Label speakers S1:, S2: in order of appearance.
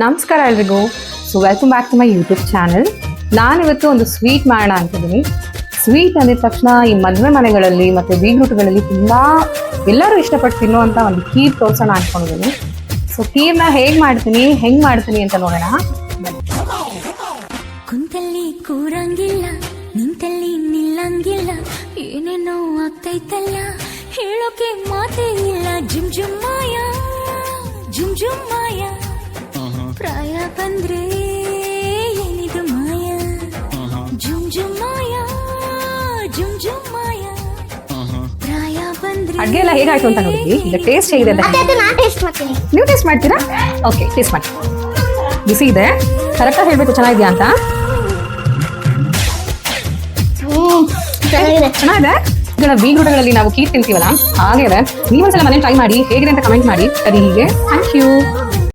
S1: ನಮಸ್ಕಾರ ಎಲ್ರಿಗೂ. Welcome back to my YouTube channel. ನಾನಿವತ್ತು ಒಂದು ಸ್ವೀಟ್ ಮಾಡೋಣ ಅಂತಿದ್ದೀನಿ. ಸ್ವೀಟ್ ಅಂದಿದ ತಕ್ಷಣ ಈ ಮದುವೆ ಮನೆಗಳಲ್ಲಿ ಮತ್ತು ಬೀಗ್ರೂಟುಗಳಲ್ಲಿ ತುಂಬ ಎಲ್ಲರೂ ಇಷ್ಟಪಟ್ಟು ತಿನ್ನುವಂಥ ಒಂದು ಖೀರ್ ತೋರಿಸೋಣ ಅಂದ್ಕೊಂಡಿದ್ದೀನಿ. ಸೊ ಖೀರ್ನ ಹೆಂಗೆ ಮಾಡ್ತೀನಿ ಅಂತ ನೋಡೋಣ.
S2: ಕುಂತಲ್ಲಿ ಕೂರಂಗಿಲ್ಲ, ನಿಂತಲ್ಲಿ ನಿಲ್ಲಂಗಿಲ್ಲ, ಏನೇನೋ ಆಗ್ತೈತಲ್ಲ, ಹೇಳೋಕೆ ಮಾತೇ ಇಲ್ಲ. ಜುಮ್ ಜುಮ್ ಮಾಯ, ಜುಮ್ ಜುಮ್ ಮಾಯ, ಪ್ರಾಯ ಬಂದ್ರೆ ಏನಿದು ಮಾಯ. ಜುಮ್ ಜುಮ್ ಮಾಯ, ಜುಮ್ ಜುಮ್ ಮಾಯ, ಪ್ರಾಯ ಬಂದ್ರೆ.
S1: ಅಡುಗೆ ಎಲ್ಲ ಹೇಗಾಯ್ತು ಅಂತ ನೋಡಿದ್ವಿ. ಈಗ ಟೇಸ್ಟ್ ಹೇಗಿದೆ ಅಂತ ನೀವು ಟೇಸ್ಟ್ ಮಾಡ್ತೀರಾ? ಓಕೆ, ಟೇಸ್ಟ್ ಮಾಡಿ. ಬಿಸಿ ಇದೆ, ಕರೆಕ್ಟಾಗಿ ಹೇಳಬೇಕು ಚೆನ್ನಾಗಿದೆಯಾ ಅಂತ. ಚೆನ್ನಾಗಿದೆ. ಈಗ ನಾವು ಬೀಗ್ರೂಟಗಳಲ್ಲಿ ನಾವು ಖೀರ್ ತಿಂತೀವಲ್ಲ, ಹಾಗೆ ನೀವೊಂದ್ಸಲ ಮನೇಲಿ ಟ್ರೈ ಮಾಡಿ, ಹೇಗಿದೆ ಅಂತ ಕಮೆಂಟ್ ಮಾಡಿ. ಸರಿ, ಹೀಗೆ ಥ್ಯಾಂಕ್ ಯು.